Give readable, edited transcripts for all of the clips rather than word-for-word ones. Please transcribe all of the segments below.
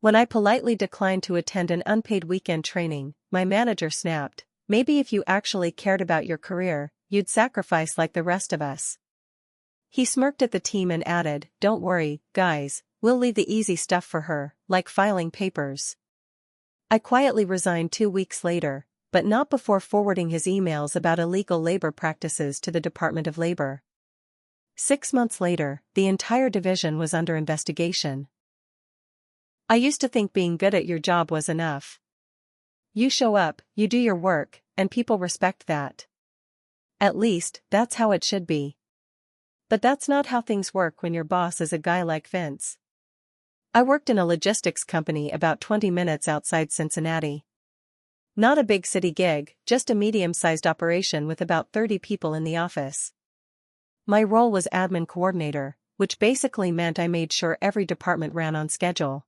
When I politely declined to attend an unpaid weekend training, my manager snapped, "Maybe if you actually cared about your career, you'd sacrifice like the rest of us." He smirked at the team and added, "Don't worry, guys, we'll leave the easy stuff for her, like filing papers." I quietly resigned 2 weeks later, but not before forwarding his emails about illegal labor practices to the Department of Labor. 6 months later, the entire division was under investigation. I used to think being good at your job was enough. You show up, you do your work, and people respect that. At least, that's how it should be. But that's not how things work when your boss is a guy like Vince. I worked in a logistics company about 20 minutes outside Cincinnati. Not a big city gig, just a medium-sized operation with about 30 people in the office. My role was admin coordinator, which basically meant I made sure every department ran on schedule.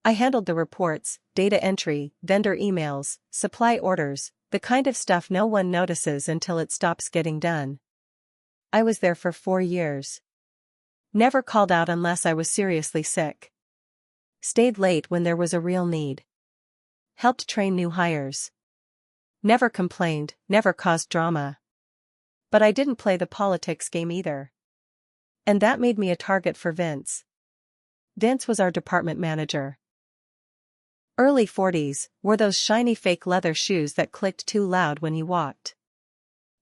I handled the reports, data entry, vendor emails, supply orders, the kind of stuff no one notices until it stops getting done. I was there for 4 years. Never called out unless I was seriously sick. Stayed late when there was a real need. Helped train new hires. Never complained, never caused drama. But I didn't play the politics game either. And that made me a target for Vince. Vince was our department manager. Early 40s, wore those shiny fake leather shoes that clicked too loud when he walked.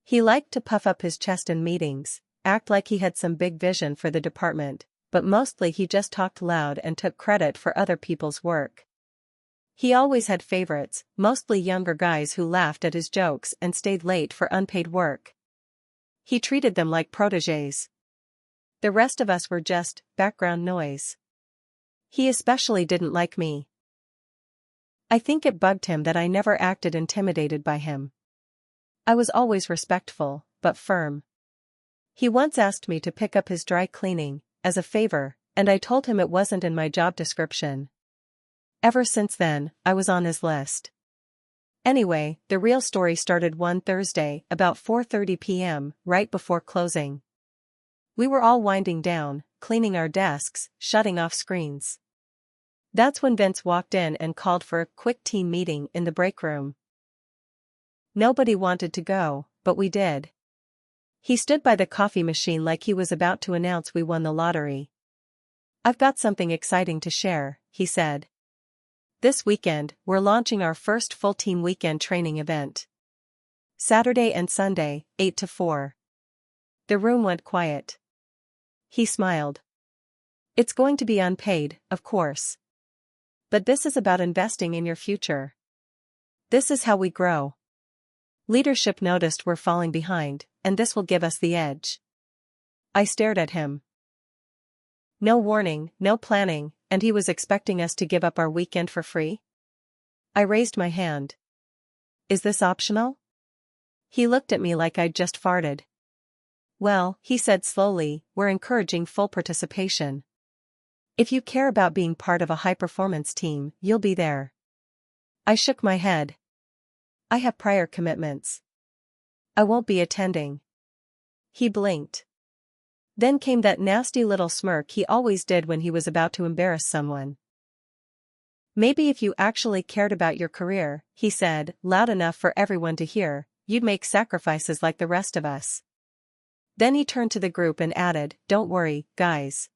He liked to puff up his chest in meetings, act like he had some big vision for the department, but mostly he just talked loud and took credit for other people's work. He always had favorites, mostly younger guys who laughed at his jokes and stayed late for unpaid work. He treated them like protégés. The rest of us were just background noise. He especially didn't like me. I think it bugged him that I never acted intimidated by him. I was always respectful, but firm. He once asked me to pick up his dry cleaning, as a favor, and I told him it wasn't in my job description. Ever since then, I was on his list. Anyway, the real story started one Thursday, about 4:30 p.m., right before closing. We were all winding down, cleaning our desks, shutting off screens. That's when Vince walked in and called for a quick team meeting in the break room. Nobody wanted to go, but we did. He stood by the coffee machine like he was about to announce we won the lottery. "I've got something exciting to share," he said. "This weekend, we're launching our first full-team weekend training event. Saturday and Sunday, 8 to 4. The room went quiet. He smiled. "It's going to be unpaid, of course. But this is about investing in your future. This is how we grow. Leadership noticed we're falling behind, and this will give us the edge." I stared at him. No warning, no planning, and he was expecting us to give up our weekend for free? I raised my hand. "Is this optional?" He looked at me like I'd just farted. "Well," he said slowly, "we're encouraging full participation. If you care about being part of a high-performance team, you'll be there." I shook my head. "I have prior commitments. I won't be attending." He blinked. Then came that nasty little smirk he always did when he was about to embarrass someone. "Maybe if you actually cared about your career," he said, loud enough for everyone to hear, "you'd make sacrifices like the rest of us." Then he turned to the group and added, "Don't worry, guys.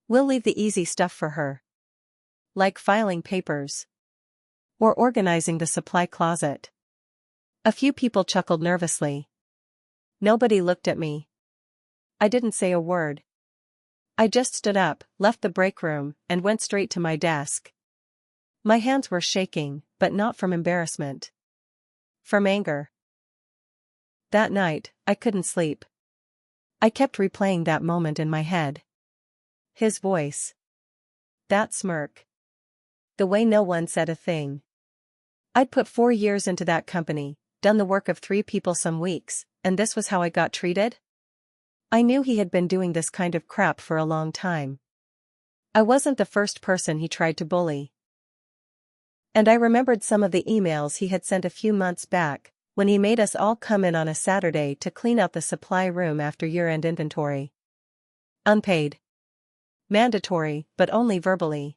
We'll leave the easy stuff for her. Like filing papers. Or organizing the supply closet." A few people chuckled nervously. Nobody looked at me. I didn't say a word. I just stood up, left the break room, and went straight to my desk. My hands were shaking, but not from embarrassment. From anger. That night, I couldn't sleep. I kept replaying that moment in my head. His voice. That smirk. The way no one said a thing. I'd put 4 years into that company, done the work of 3 people some weeks, and this was how I got treated? I knew he had been doing this kind of crap for a long time. I wasn't the first person he tried to bully. And I remembered some of the emails he had sent a few months back, when he made us all come in on a Saturday to clean out the supply room after year-end inventory. Unpaid. Mandatory, but only verbally.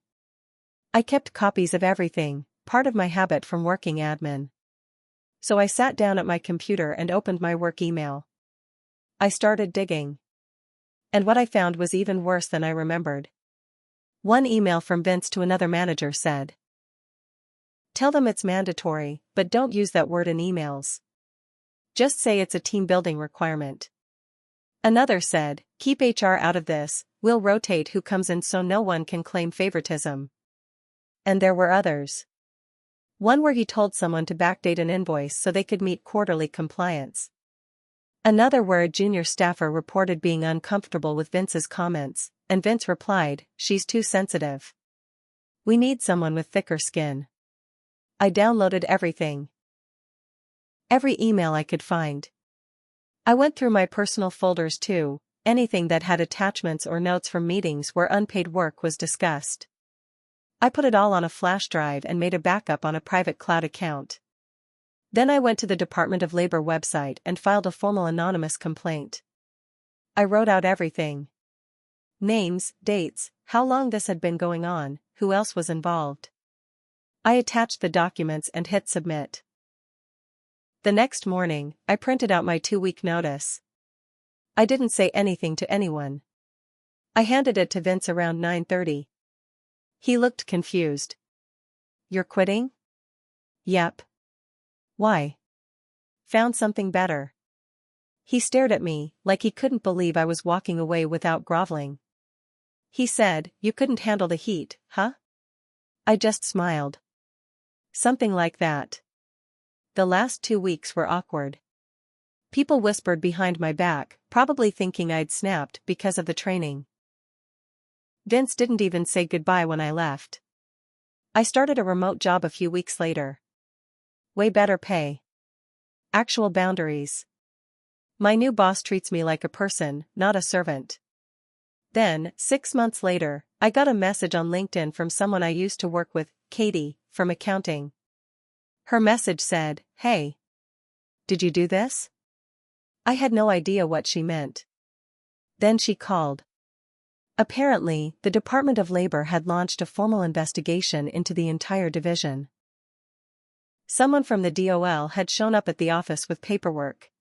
I kept copies of everything, part of my habit from working admin. So I sat down at my computer and opened my work email. I started digging. And what I found was even worse than I remembered. One email from Vince to another manager said, "Tell them it's mandatory, but don't use that word in emails. Just say it's a team building requirement." Another said, "Keep HR out of this, we'll rotate who comes in so no one can claim favoritism." And there were others. One where he told someone to backdate an invoice so they could meet quarterly compliance. Another where a junior staffer reported being uncomfortable with Vince's comments, and Vince replied, "She's too sensitive. We need someone with thicker skin." I downloaded everything. Every email I could find. I went through my personal folders too, anything that had attachments or notes from meetings where unpaid work was discussed. I put it all on a flash drive and made a backup on a private cloud account. Then I went to the Department of Labor website and filed a formal anonymous complaint. I wrote out everything. Names, dates, how long this had been going on, who else was involved. I attached the documents and hit submit. The next morning, I printed out my 2-week notice. I didn't say anything to anyone. I handed it to Vince around 9:30. He looked confused. "You're quitting?" "Yep." "Why?" "Found something better." He stared at me, like he couldn't believe I was walking away without groveling. He said, "You couldn't handle the heat, huh?" I just smiled. "Something like that." The last 2 weeks were awkward. People whispered behind my back, probably thinking I'd snapped because of the training. Vince didn't even say goodbye when I left. I started a remote job a few weeks later. Way better pay. Actual boundaries. My new boss treats me like a person, not a servant. Then, 6 months later, I got a message on LinkedIn from someone I used to work with, Katie, from accounting. Her message said, "Hey. Did you do this?" I had no idea what she meant. Then she called. Apparently, the Department of Labor had launched a formal investigation into the entire division. Someone from the DOL had shown up at the office with paperwork.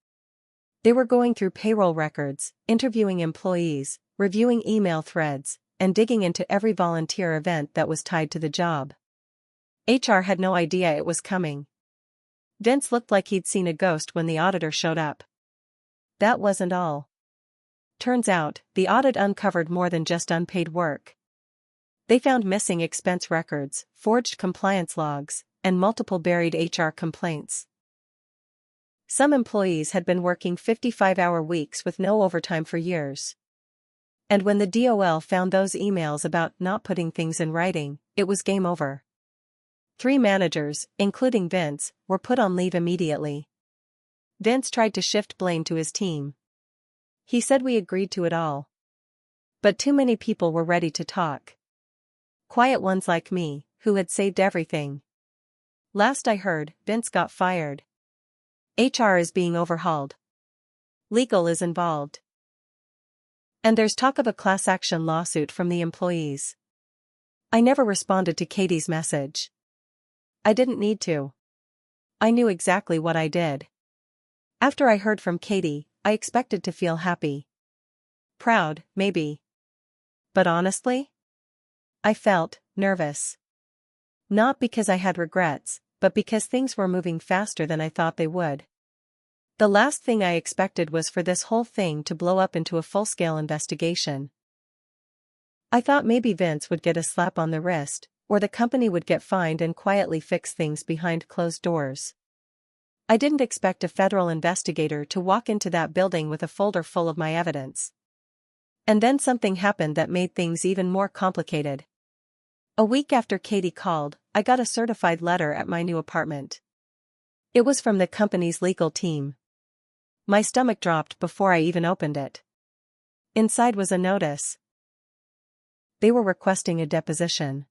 They were going through payroll records, interviewing employees, reviewing email threads, and digging into every volunteer event that was tied to the job. HR had no idea it was coming. Vince looked like he'd seen a ghost when the auditor showed up. That wasn't all. Turns out, the audit uncovered more than just unpaid work. They found missing expense records, forged compliance logs, and multiple buried HR complaints. Some employees had been working 55-hour weeks with no overtime for years. And when the DOL found those emails about not putting things in writing, it was game over. 3 managers, including Vince, were put on leave immediately. Vince tried to shift blame to his team. He said we agreed to it all. But too many people were ready to talk. Quiet ones like me, who had saved everything. Last I heard, Vince got fired. HR is being overhauled. Legal is involved. And there's talk of a class action lawsuit from the employees. I never responded to Katie's message. I didn't need to. I knew exactly what I did. After I heard from Katie, I expected to feel happy. Proud, maybe. But honestly? I felt nervous. Not because I had regrets, but because things were moving faster than I thought they would. The last thing I expected was for this whole thing to blow up into a full-scale investigation. I thought maybe Vince would get a slap on the wrist, or the company would get fined and quietly fix things behind closed doors. I didn't expect a federal investigator to walk into that building with a folder full of my evidence. And then something happened that made things even more complicated. A week after Katie called, I got a certified letter at my new apartment. It was from the company's legal team. My stomach dropped before I even opened it. Inside was a notice. They were requesting a deposition.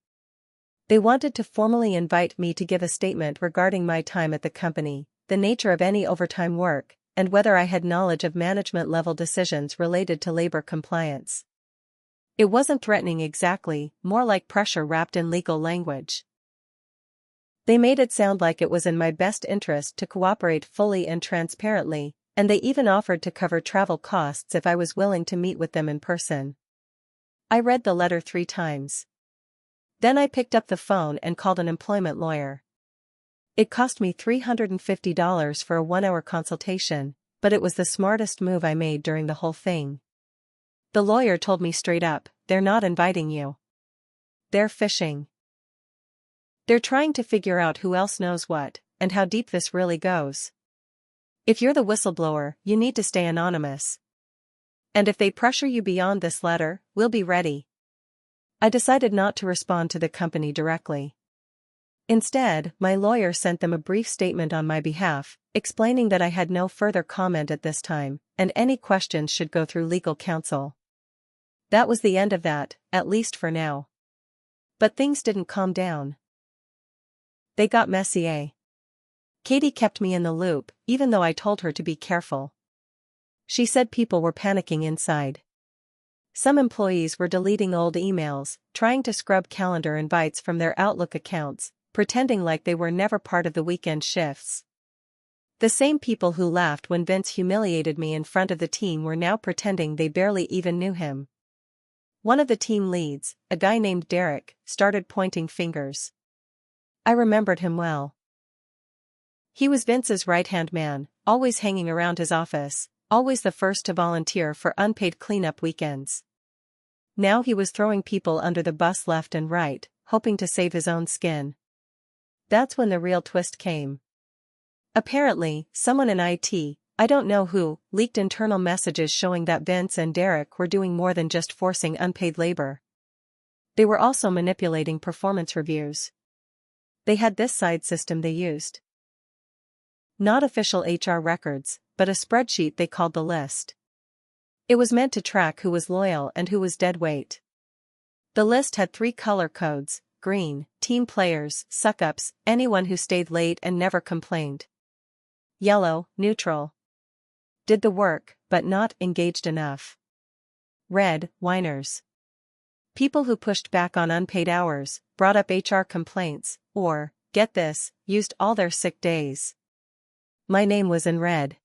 They wanted to formally invite me to give a statement regarding my time at the company, the nature of any overtime work, and whether I had knowledge of management-level decisions related to labor compliance. It wasn't threatening exactly, more like pressure wrapped in legal language. They made it sound like it was in my best interest to cooperate fully and transparently, and they even offered to cover travel costs if I was willing to meet with them in person. I read the letter 3 times. Then I picked up the phone and called an employment lawyer. It cost me $350 for a 1-hour consultation, but it was the smartest move I made during the whole thing. The lawyer told me straight up, "They're not inviting you. They're fishing. They're trying to figure out who else knows what, and how deep this really goes. If you're the whistleblower, you need to stay anonymous. And if they pressure you beyond this letter, we'll be ready." I decided not to respond to the company directly. Instead, my lawyer sent them a brief statement on my behalf, explaining that I had no further comment at this time, and any questions should go through legal counsel. That was the end of that, at least for now. But things didn't calm down. They got messy. Katie kept me in the loop, even though I told her to be careful. She said people were panicking inside. Some employees were deleting old emails, trying to scrub calendar invites from their Outlook accounts, pretending like they were never part of the weekend shifts. The same people who laughed when Vince humiliated me in front of the team were now pretending they barely even knew him. One of the team leads, a guy named Derek, started pointing fingers. I remembered him well. He was Vince's right-hand man, always hanging around his office, always the first to volunteer for unpaid cleanup weekends. Now he was throwing people under the bus left and right, hoping to save his own skin. That's when the real twist came. Apparently, someone in IT, I don't know who, leaked internal messages showing that Vince and Derek were doing more than just forcing unpaid labor. They were also manipulating performance reviews. They had this side system they used. Not official HR records, but a spreadsheet they called the list. It was meant to track who was loyal and who was dead weight. The list had 3 color codes: green, team players, suck-ups, anyone who stayed late and never complained. Yellow, neutral. Did the work, but not engaged enough. Red, whiners. People who pushed back on unpaid hours, brought up HR complaints, or, get this, used all their sick days. My name was in red.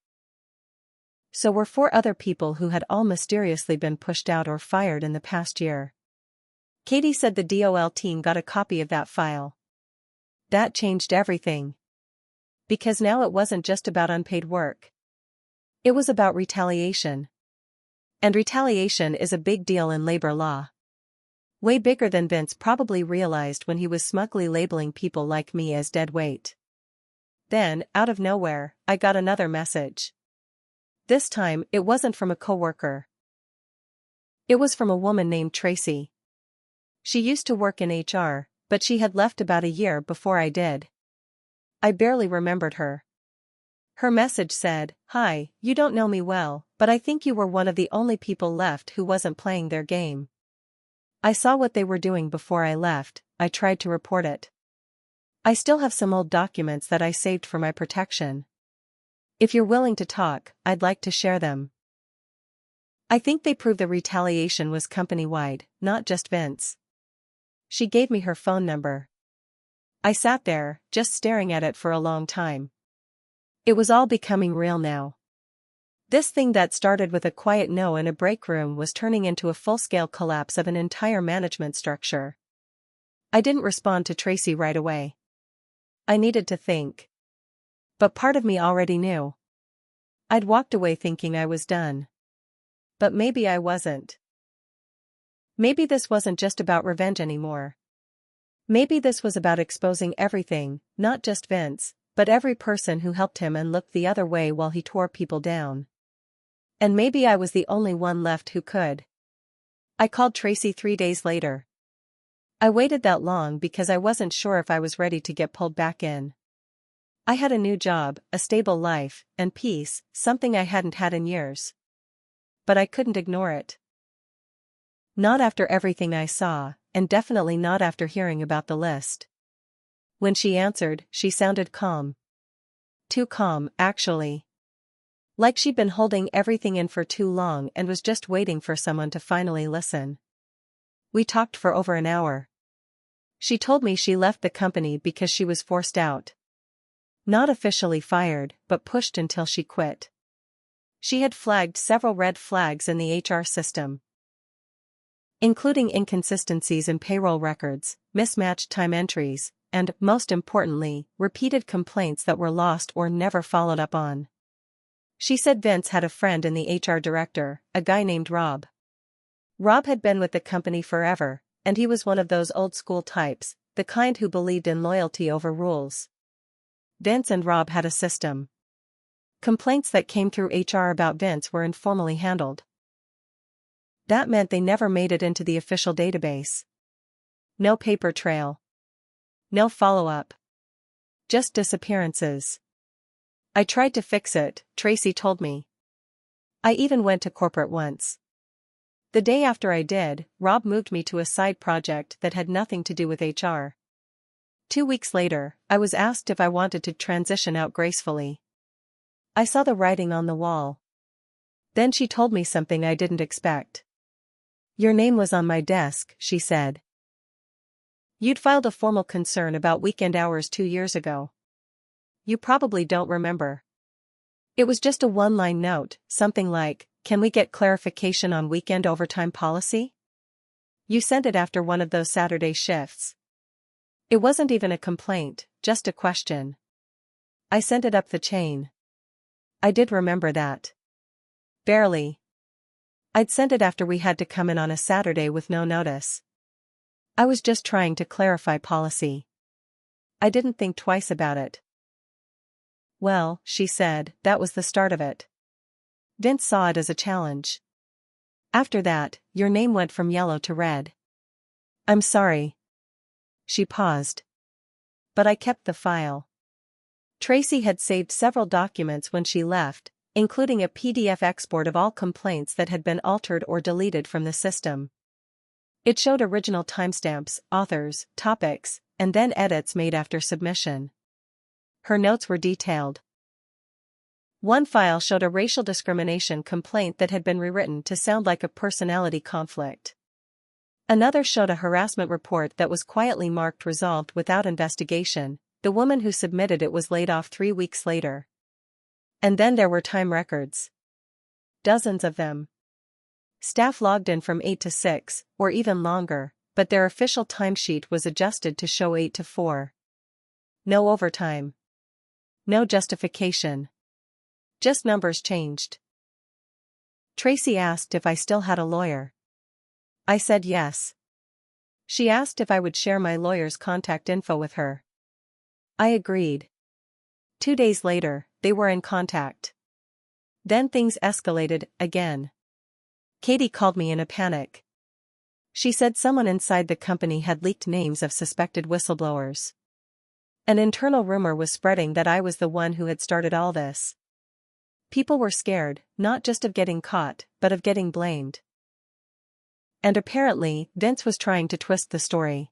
So were 4 other people who had all mysteriously been pushed out or fired in the past year. Katie said the DOL team got a copy of that file. That changed everything. Because now it wasn't just about unpaid work. It was about retaliation. And retaliation is a big deal in labor law. Way bigger than Vince probably realized when he was smugly labeling people like me as dead weight. Then, out of nowhere, I got another message. This time, it wasn't from a coworker. It was from a woman named Tracy. She used to work in HR, but she had left about a year before I did. I barely remembered her. Her message said, "Hi, you don't know me well, but I think you were one of the only people left who wasn't playing their game. I saw what they were doing before I left. I tried to report it. I still have some old documents that I saved for my protection. If you're willing to talk, I'd like to share them." I think they proved the retaliation was company-wide, not just Vince. She gave me her phone number. I sat there, just staring at it for a long time. It was all becoming real now. This thing that started with a quiet no in a break room was turning into a full-scale collapse of an entire management structure. I didn't respond to Tracy right away. I needed to think. But part of me already knew. I'd walked away thinking I was done. But maybe I wasn't. Maybe this wasn't just about revenge anymore. Maybe this was about exposing everything, not just Vince, but every person who helped him and looked the other way while he tore people down. And maybe I was the only one left who could. I called Tracy 3 days later. I waited that long because I wasn't sure if I was ready to get pulled back in. I had a new job, a stable life, and peace, something I hadn't had in years. But I couldn't ignore it. Not after everything I saw, and definitely not after hearing about the list. When she answered, she sounded calm. Too calm, actually. Like she'd been holding everything in for too long and was just waiting for someone to finally listen. We talked for over an hour. She told me she left the company because she was forced out. Not officially fired, but pushed until she quit. She had flagged several red flags in the HR system, including inconsistencies in payroll records, mismatched time entries, and, most importantly, repeated complaints that were lost or never followed up on. She said Vince had a friend in the HR director, a guy named Rob. Rob had been with the company forever, and he was one of those old-school types, the kind who believed in loyalty over rules. Vince and Rob had a system. Complaints that came through HR about Vince were informally handled. That meant they never made it into the official database. No paper trail. No follow-up. Just disappearances. I tried to fix it, Tracy told me. I even went to corporate once. The day after I did, Rob moved me to a side project that had nothing to do with HR. 2 weeks later, I was asked if I wanted to transition out gracefully. I saw the writing on the wall. Then she told me something I didn't expect. Your name was on my desk, she said. You'd filed a formal concern about weekend hours 2 years ago. You probably don't remember. It was just a one-line note, something like, "Can we get clarification on weekend overtime policy?" You sent it after one of those Saturday shifts. It wasn't even a complaint, just a question. I sent it up the chain. I did remember that. Barely. I'd sent it after we had to come in on a Saturday with no notice. I was just trying to clarify policy. I didn't think twice about it. Well, she said, that was the start of it. Vince saw it as a challenge. After that, your name went from yellow to red. I'm sorry. She paused. But I kept the file. Tracy had saved several documents when she left, including a PDF export of all complaints that had been altered or deleted from the system. It showed original timestamps, authors, topics, and then edits made after submission. Her notes were detailed. One file showed a racial discrimination complaint that had been rewritten to sound like a personality conflict. Another showed a harassment report that was quietly marked resolved without investigation. The woman who submitted it was laid off 3 weeks later. And then there were time records. Dozens of them. Staff logged in from 8 to 6, or even longer, but their official timesheet was adjusted to show 8 to 4. No overtime. No justification. Just numbers changed. Tracy asked if I still had a lawyer. I said yes. She asked if I would share my lawyer's contact info with her. I agreed. 2 days later, they were in contact. Then things escalated again. Katie called me in a panic. She said someone inside the company had leaked names of suspected whistleblowers. An internal rumor was spreading that I was the one who had started all this. People were scared, not just of getting caught, but of getting blamed. And apparently, Vince was trying to twist the story.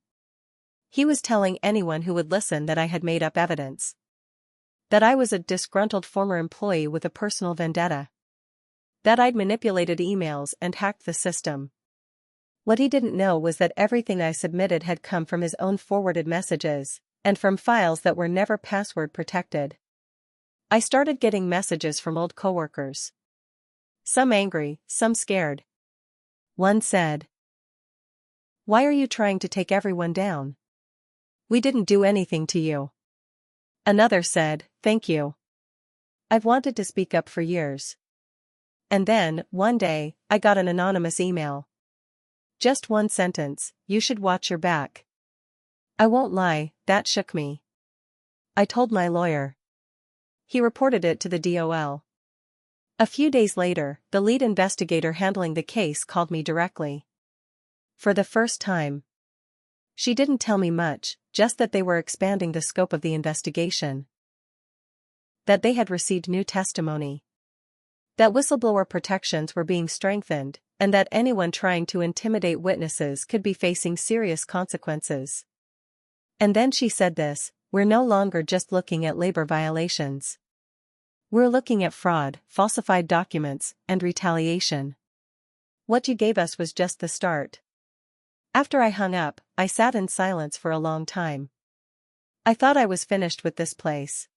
He was telling anyone who would listen that I had made up evidence. That I was a disgruntled former employee with a personal vendetta. That I'd manipulated emails and hacked the system. What he didn't know was that everything I submitted had come from his own forwarded messages, and from files that were never password protected. I started getting messages from old coworkers. Some angry, some scared. One said, "Why are you trying to take everyone down? We didn't do anything to you." Another said, "Thank you. I've wanted to speak up for years." And then, one day, I got an anonymous email. Just one sentence, "You should watch your back." I won't lie, that shook me. I told my lawyer. He reported it to the DOL. A few days later, the lead investigator handling the case called me directly. For the first time. She didn't tell me much, just that they were expanding the scope of the investigation. That they had received new testimony. That whistleblower protections were being strengthened, and that anyone trying to intimidate witnesses could be facing serious consequences. And then she said this, "We're no longer just looking at labor violations. We're looking at fraud, falsified documents, and retaliation. What you gave us was just the start." After I hung up, I sat in silence for a long time. I thought I was finished with this place.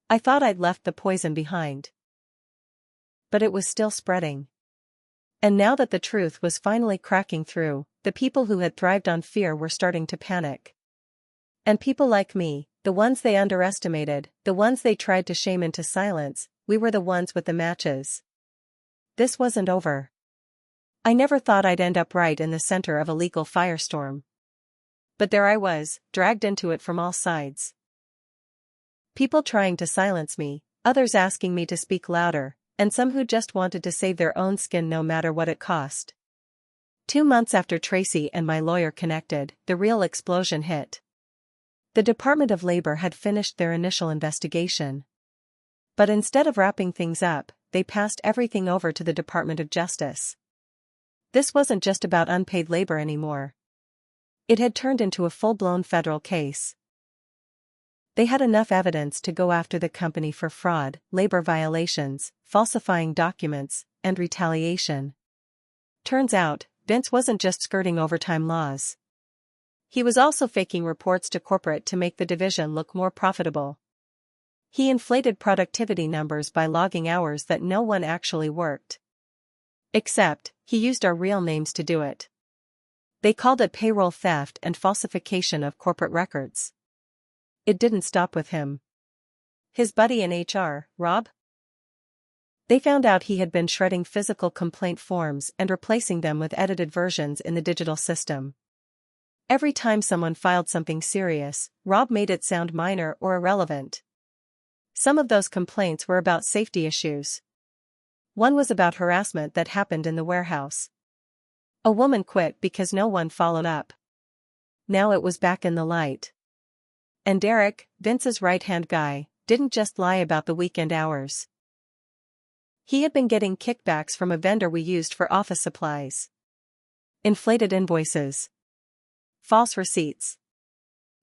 I thought I'd left the poison behind. But it was still spreading. And now that the truth was finally cracking through, the people who had thrived on fear were starting to panic. And people like me, the ones they underestimated, the ones they tried to shame into silence, we were the ones with the matches. This wasn't over. I never thought I'd end up right in the center of a legal firestorm. But there I was, dragged into it from all sides. People trying to silence me, others asking me to speak louder, and some who just wanted to save their own skin no matter what it cost. 2 months after Tracy and my lawyer connected, the real explosion hit. The Department of Labor had finished their initial investigation. But instead of wrapping things up, they passed everything over to the Department of Justice. This wasn't just about unpaid labor anymore. It had turned into a full-blown federal case. They had enough evidence to go after the company for fraud, labor violations, falsifying documents, and retaliation. Turns out, Vince wasn't just skirting overtime laws. He was also faking reports to corporate to make the division look more profitable. He inflated productivity numbers by logging hours that no one actually worked. Except, he used our real names to do it. They called it payroll theft and falsification of corporate records. It didn't stop with him. His buddy in HR, Rob? They found out he had been shredding physical complaint forms and replacing them with edited versions in the digital system. Every time someone filed something serious, Rob made it sound minor or irrelevant. Some of those complaints were about safety issues. One was about harassment that happened in the warehouse. A woman quit because no one followed up. Now it was back in the light. And Derek, Vince's right-hand guy, didn't just lie about the weekend hours. He had been getting kickbacks from a vendor we used for office supplies. Inflated invoices. False receipts.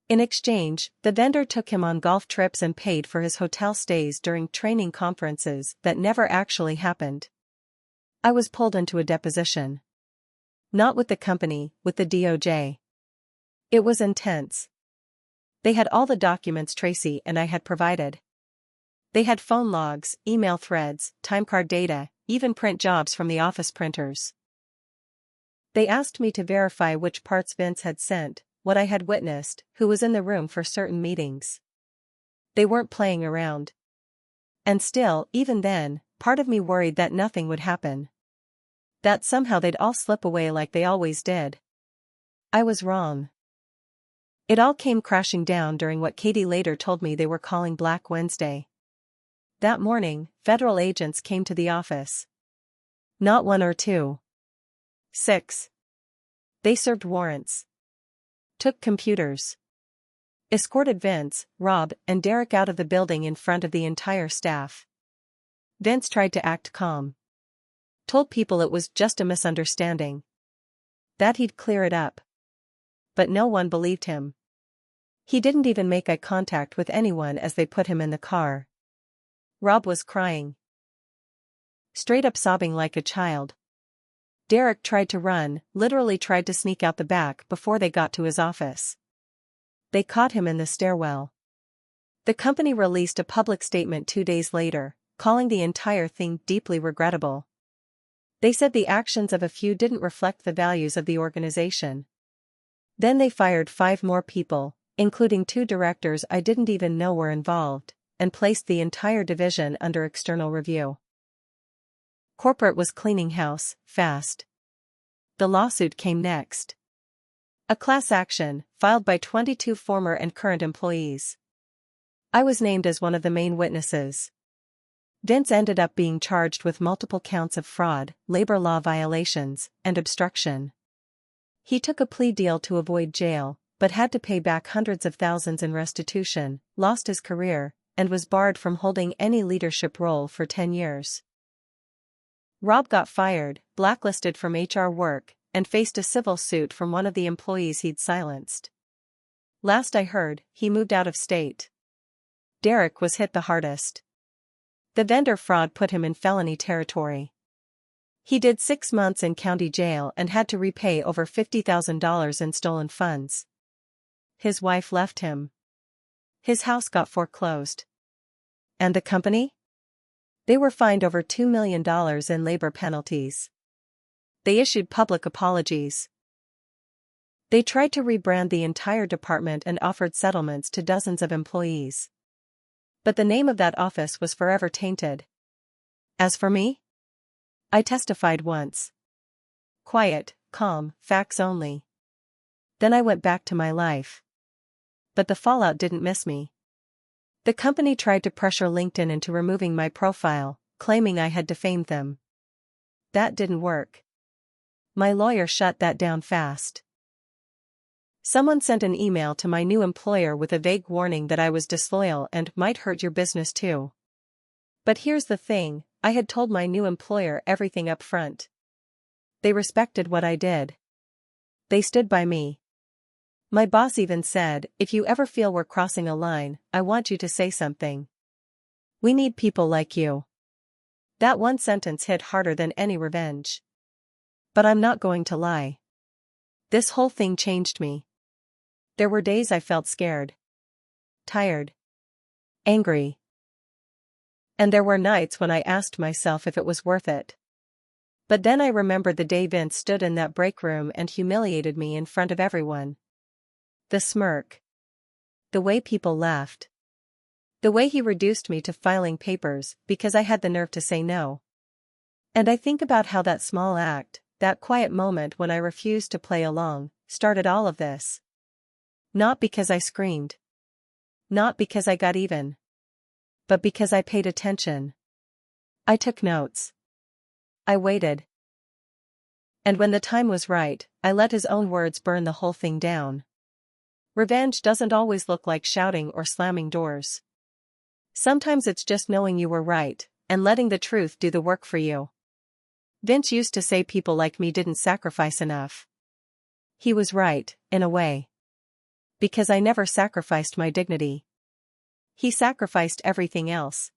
In exchange, the vendor took him on golf trips and paid for his hotel stays during training conferences that never actually happened. I was pulled into a deposition. Not with the company, with the DOJ. It was intense. They had all the documents Tracy and I had provided. They had phone logs, email threads, timecard data, even print jobs from the office printers. They asked me to verify which parts Vince had sent, what I had witnessed, who was in the room for certain meetings. They weren't playing around. And still, even then, part of me worried that nothing would happen. That somehow they'd all slip away like they always did. I was wrong. It all came crashing down during what Katie later told me they were calling Black Wednesday. That morning, federal agents came to the office. Not 1 or 2. 6. They served warrants. Took computers. Escorted Vince, Rob, and Derek out of the building in front of the entire staff. Vince tried to act calm. Told people it was just a misunderstanding. That he'd clear it up. But no one believed him. He didn't even make eye contact with anyone as they put him in the car. Rob was crying. Straight up sobbing like a child. Derek tried to run, literally tried to sneak out the back before they got to his office. They caught him in the stairwell. The company released a public statement 2 days later, calling the entire thing deeply regrettable. They said the actions of a few didn't reflect the values of the organization. Then they fired 5 more people, including 2 directors I didn't even know were involved, and placed the entire division under external review. Corporate was cleaning house, fast. The lawsuit came next. A class action, filed by 22 former and current employees. I was named as one of the main witnesses. Vince ended up being charged with multiple counts of fraud, labor law violations, and obstruction. He took a plea deal to avoid jail, but had to pay back hundreds of thousands in restitution, lost his career, and was barred from holding any leadership role for 10 years. Rob got fired, blacklisted from HR work, and faced a civil suit from one of the employees he'd silenced. Last I heard, he moved out of state. Derek was hit the hardest. The vendor fraud put him in felony territory. He did 6 months in county jail and had to repay over $50,000 in stolen funds. His wife left him. His house got foreclosed. And the company? They were fined over $2 million in labor penalties. They issued public apologies. They tried to rebrand the entire department and offered settlements to dozens of employees. But the name of that office was forever tainted. As for me? I testified once. Quiet, calm, facts only. Then I went back to my life. But the fallout didn't miss me. The company tried to pressure LinkedIn into removing my profile, claiming I had defamed them. That didn't work. My lawyer shut that down fast. Someone sent an email to my new employer with a vague warning that I was disloyal and might hurt your business too. But here's the thing, I had told my new employer everything up front. They respected what I did. They stood by me. My boss even said, if you ever feel we're crossing a line, I want you to say something. We need people like you. That one sentence hit harder than any revenge. But I'm not going to lie. This whole thing changed me. There were days I felt scared. Tired. Angry. And there were nights when I asked myself if it was worth it. But then I remembered the day Vince stood in that break room and humiliated me in front of everyone. The smirk. The way people laughed. The way he reduced me to filing papers because I had the nerve to say no. And I think about how that small act, that quiet moment when I refused to play along, started all of this. Not because I screamed. Not because I got even. But because I paid attention. I took notes. I waited. And when the time was right, I let his own words burn the whole thing down. Revenge doesn't always look like shouting or slamming doors. Sometimes it's just knowing you were right, and letting the truth do the work for you. Vince used to say people like me didn't sacrifice enough. He was right, in a way. Because I never sacrificed my dignity. He sacrificed everything else.